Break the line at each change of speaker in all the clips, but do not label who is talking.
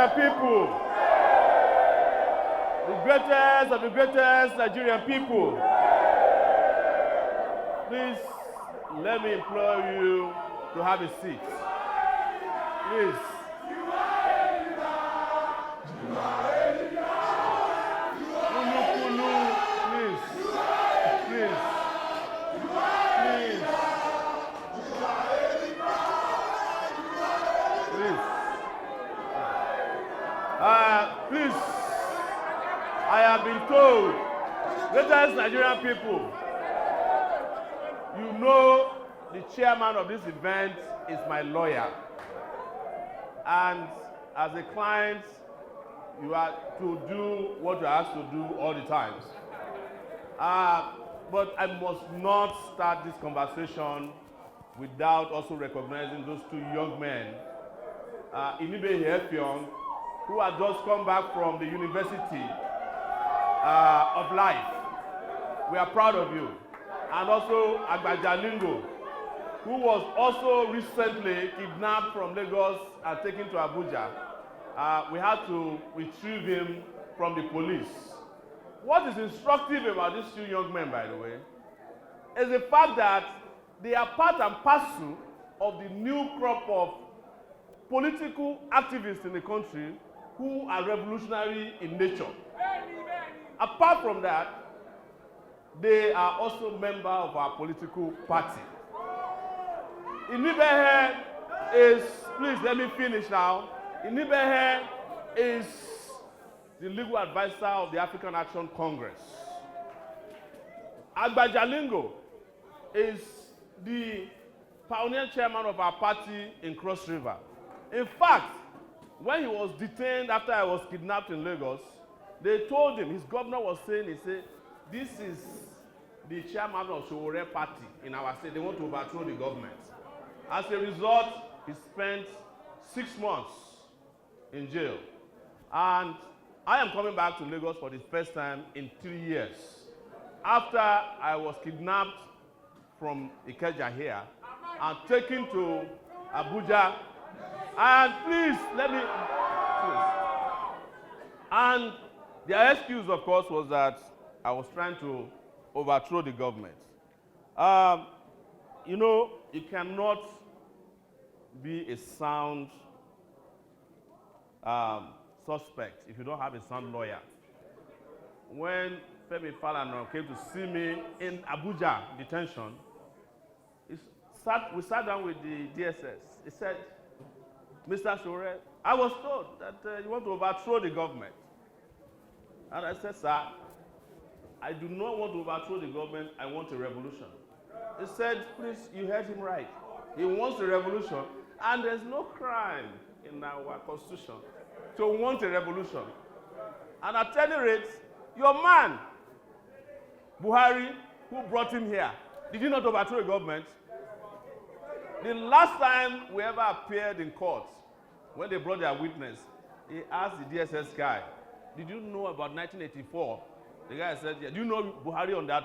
Nigerian people. The greatest of the greatest Nigerian people. Please, let me implore you to have a seat. Please. Please, I have been told, greatest Nigerian people, you know the chairman of this event is my lawyer. And as a client, you are to do what you are asked to do all the times. But I must not start this conversation without also recognizing those two young men, Impeachment, who had just come back from the University of Life. We are proud of you. And also Agbajalingo, who was also recently kidnapped from Lagos and taken to Abuja. We had to retrieve him from the police. What is instructive about these two young men, by the way, is the fact that they are part and parcel of the new crop of political activists in the country who are revolutionary in nature. Apart from that, they are also members of our political party. Impeachment is, please let me finish now. Impeachment is the legal advisor of the African Action Congress. Agbajalingo is the pioneer chairman of our party in Cross River. In fact, when he was detained after I was kidnapped in Lagos, they told him, his governor was saying, he said, this is the chairman of Sowore party in our state. They want to overthrow the government. As a result, he spent 6 months in jail. And I am coming back to Lagos for the first time in 3 years. After I was kidnapped from Ikeja here and taken to Abuja. And please, please. And their excuse, of course, was that I was trying to overthrow the government. You know, you cannot be a sound suspect if you don't have a sound lawyer. When Femi Falana came to see me in Abuja detention, we sat down with the DSS. He said, Mr. Sowore, I was told that you want to overthrow the government. And I said, sir, I do not want to overthrow the government, I want a revolution. He said, please, you heard him right. He wants a revolution, and there's no crime in our constitution to want a revolution. And at any rate, your man, Buhari, who brought him here, did he not overthrow the government? The last time we ever appeared in court, when they brought their witness, he asked the DSS guy, did you know about 1984? The guy said, yeah. Do you know Buhari on that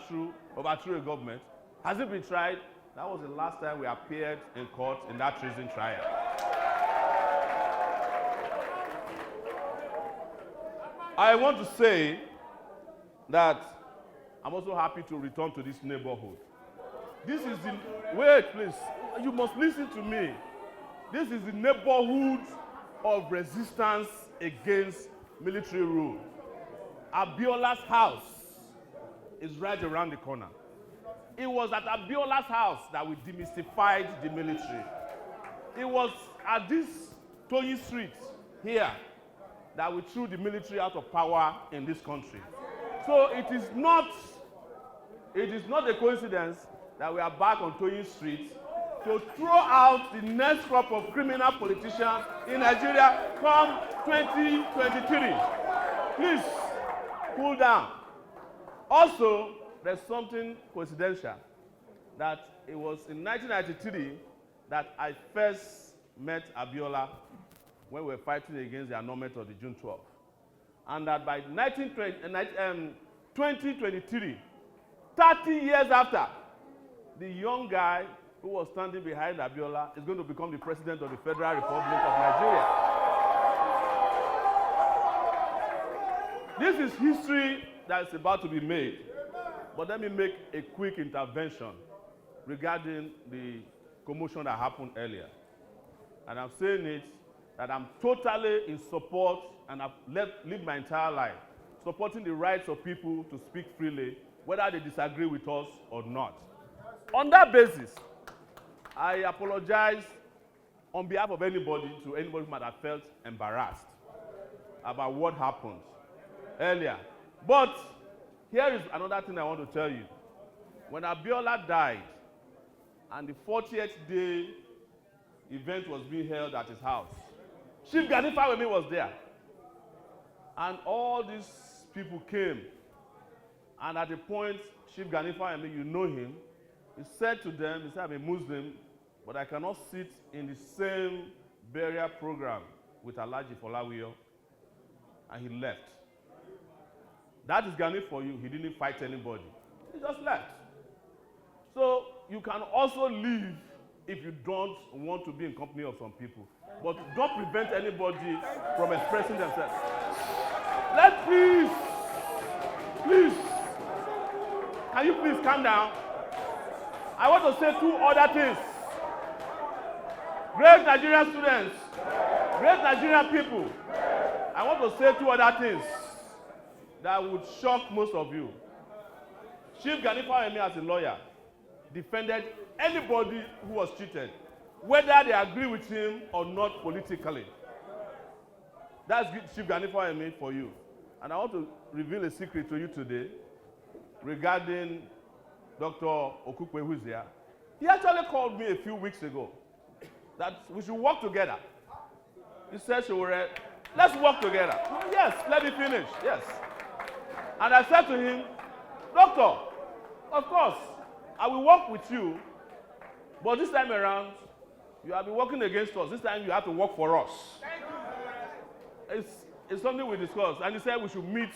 overthrew a government? Has it been tried? That was the last time we appeared in court in that treason trial. I want to say that I'm also happy to return to this neighborhood. This is the, wait please, you must listen to me. This is the neighborhood of resistance against military rule. Abiola's house is right around the corner. It was at Abiola's house that we demystified the military. It was at this Toyi Street here that we threw the military out of power in this country. So it is not a coincidence that we are back on Toyi Street to throw out the next crop of criminal politicians in Nigeria come 2023. Please, cool down. Also, there's something coincidental that it was in 1993 that I first met Abiola when we were fighting against the annulment of the June 12th. And that by 2023, 30 years after, the young guy who was standing behind Abiola is going to become the president of the Federal Republic of Nigeria. This is history that is about to be made. But let me make a quick intervention regarding the commotion that happened earlier. And I'm saying it that I'm totally in support, and I've lived my entire life supporting the rights of people to speak freely, whether they disagree with us or not. On that basis, I apologize on behalf of anybody to anybody who might have felt embarrassed about what happened earlier. But here is another thing I want to tell you. When Abiola died and the 40th day event was being held at his house, Chief Ghani Fawehinmi was there. And all these people came. And at the point, Chief Ghani Fawehinmi, you know him, he said to them, he said, I'm a Muslim, but I cannot sit in the same burial program with Alhaji Folawiyo. And he left. That is Ghani for you. He didn't fight anybody. He just left. So you can also leave if you don't want to be in company of some people. But don't prevent anybody from expressing themselves. Please, can you please calm down? I want to say two other things. Great Nigerian students, great Nigerian people, I want to say two other things that would shock most of you. Chief Ghani Fawehinmi, as a lawyer, defended anybody who was cheated, whether they agree with him or not politically. That's Chief Ghani Fawehinmi for you. And I want to reveal a secret to you today regarding Dr. Okukwe, who is here. He actually called me a few weeks ago that we should work together. He said, Sowore, let's work together. Yes, let me finish. Yes. And I said to him, Doctor, of course, I will work with you, but this time around, you have been working against us. This time you have to work for us. It's something we discussed. And he said we should meet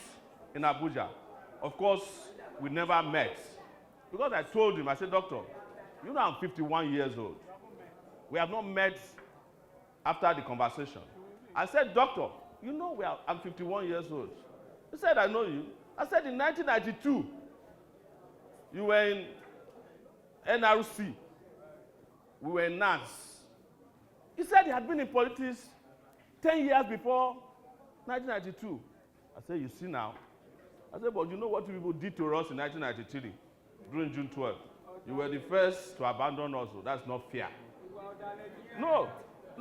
in Abuja. Of course, we never met. Because I told him, I said, Doctor, you know I'm 51 years old. We have not met after the conversation. I said, Doctor, you know I'm 51 years old. He said, I know you. I said, in 1992, you were in NRC. We were in NANS. He said he had been in politics 10 years before 1992. I said, you see now. I said, but you know what people did to us in 1993 during June 12th? You were the first to abandon us. So that's not fair. No,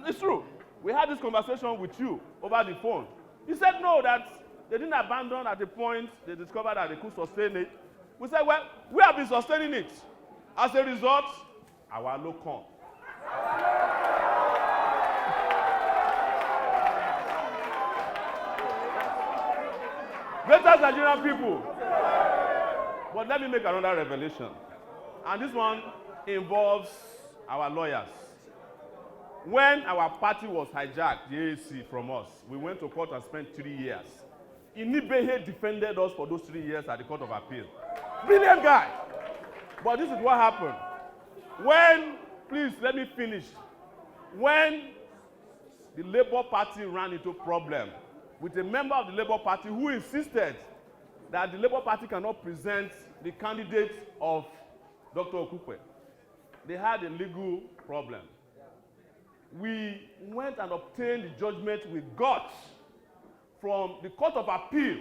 it's true. We had this conversation with you over the phone. He said no, that they didn't abandon at the point they discovered that they could sustain it. We said, well, we have been sustaining it. As a result, our low come. Greatest Nigerian people. But let me make another revelation. And this one involves our lawyers. When our party was hijacked, the AAC, from us, we went to court and spent 3 years. Inibehe defended us for those 3 years at the Court of Appeal. Brilliant guy. But this is what happened. Please let me finish. When the Labour Party ran into problem with a member of the Labour Party who insisted that the Labour Party cannot present the candidate of Dr. Okukwe, they had a legal problem. We went and obtained the judgment we got from the Court of Appeal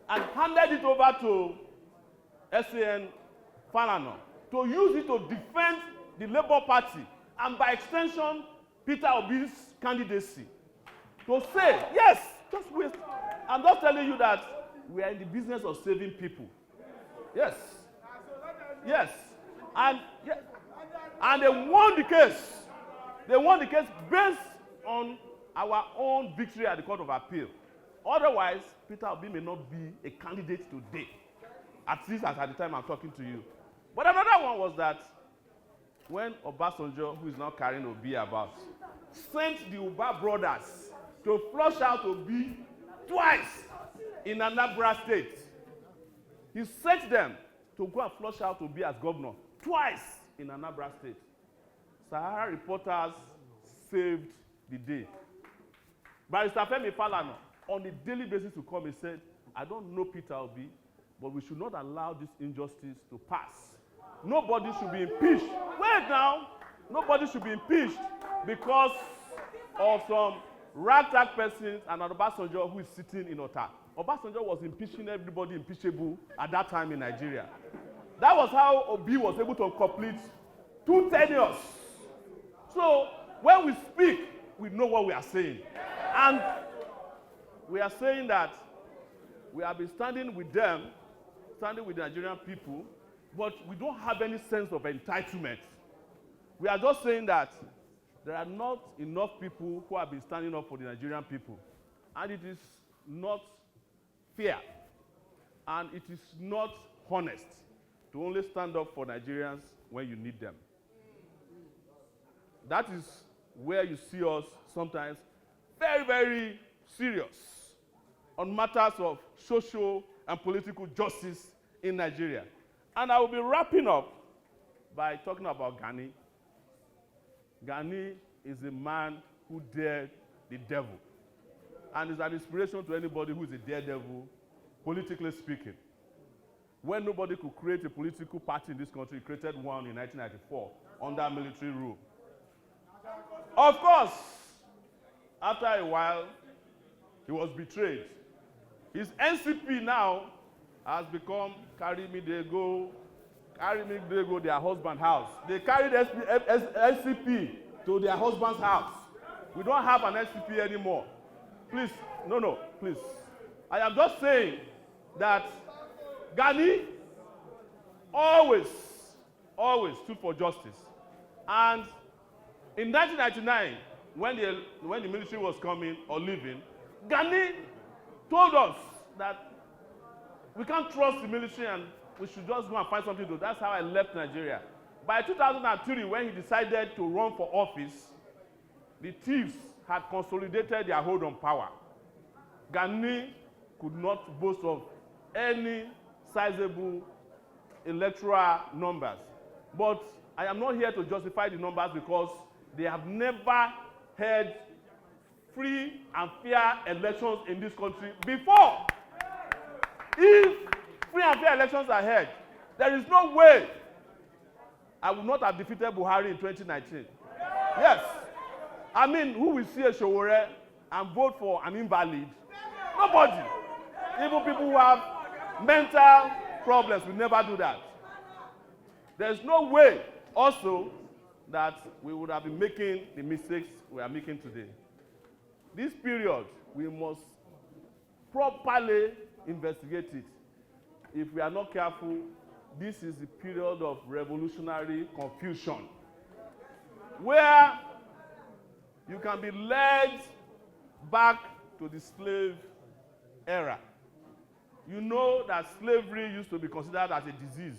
and handed it over to SAN Falana to use it to defend the Labour Party and by extension Peter Obi's candidacy. To say, yes, just wait. I'm just telling you that we are in the business of saving people. Yes. Yes. And they won the case. They won the case based on our own victory at the Court of Appeal. Otherwise, Peter Obi may not be a candidate today, at least at the time I'm talking to you. But another one was that when Obasanjo, who is now carrying Obi about, sent the Uba brothers to flush out Obi twice in Anambra State. He sent them to go and flush out Obi as governor twice in Anambra State. Sahara reporters saved the day. Barrister Femi Falana, on a daily basis, to come and said, I don't know Peter Obi, but we should not allow this injustice to pass. Nobody should be impeached. Wait now. Nobody should be impeached because of some ragtag persons and Obasanjo who is sitting in Ota. Obasanjo was impeaching everybody impeachable at that time in Nigeria. That was how Obi was able to complete 2 tenures. So when we speak, we know what we are saying. And we are saying that we have been standing with them, standing with the Nigerian people, but we don't have any sense of entitlement. We are just saying that there are not enough people who have been standing up for the Nigerian people. And it is not fair. And it is not honest to only stand up for Nigerians when you need them. That is where you see us sometimes very, very serious on matters of social and political justice in Nigeria. And I will be wrapping up by talking about Ghani. Ghani is a man who dared the devil and is an inspiration to anybody who is a daredevil, politically speaking. When nobody could create a political party in this country, he created one in 1994 under military rule. Of course, after a while, he was betrayed. His NCP now has become carry me, they go, their husband's house. They carried NCP to their husband's house. We don't have an NCP anymore. Please, no, please. I am just saying that Ghani always stood for justice. And in 1999, when the military was coming or leaving, Ghani told us that we can't trust the military and we should just go and find something to do. That's how I left Nigeria. By 2003, when he decided to run for office, the thieves had consolidated their hold on power. Ghani could not boast of any sizable electoral numbers. But I am not here to justify the numbers because they have never had free and fair elections in this country before. If free and fair elections are held, there is no way I would not have defeated Buhari in 2019. Yes. I mean, who will see a Sowore and vote for an invalid? Nobody. Even people who have mental problems will never do that. There's no way also that we would have been making the mistakes we are making today. This period, we must properly investigate it. If we are not careful, this is the period of revolutionary confusion, where you can be led back to the slave era. You know that slavery used to be considered as a disease.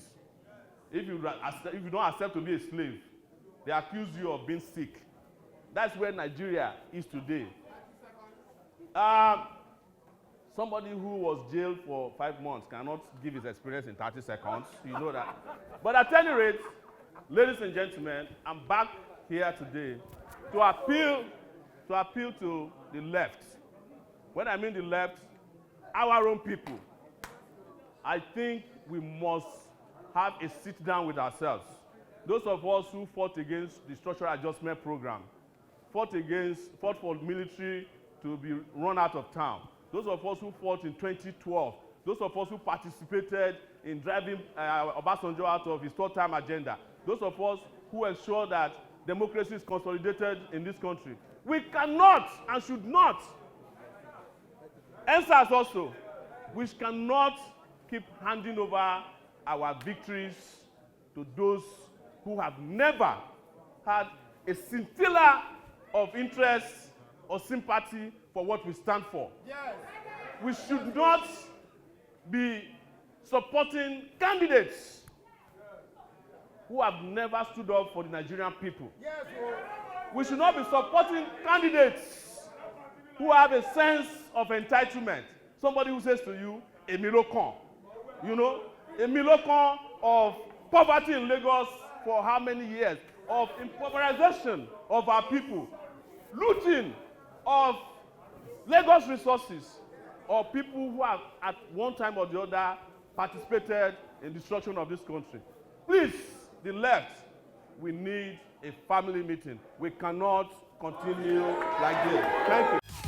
If you don't accept to be a slave, they accuse you of being sick. That's where Nigeria is today. Somebody who was jailed for 5 months cannot give his experience in 30 seconds. You know that. But at any rate, ladies and gentlemen, I'm back here today to appeal to the left. When I mean the left, our own people. I think we must have a sit down with ourselves. Those of us who fought against the structural adjustment program, fought for military to be run out of town. Those of us who fought in 2012, those of us who participated in driving Obasanjo out of his third-term agenda, those of us who ensure that democracy is consolidated in this country. We cannot and should not, answers also, we cannot keep handing over our victories to those who have never had a scintilla of interest or sympathy for what we stand for. Yes. We should not be supporting candidates who have never stood up for the Nigerian people. Yes. We should not be supporting candidates who have a sense of entitlement. Somebody who says to you, a Milocon. You know, a Milocon of poverty in Lagos for how many years? Of impoverization of our people. Looting of Lagos resources. or people who have at one time or the other participated in the destruction of this country. Please, the left, we need a family meeting. We cannot continue like this. Thank you.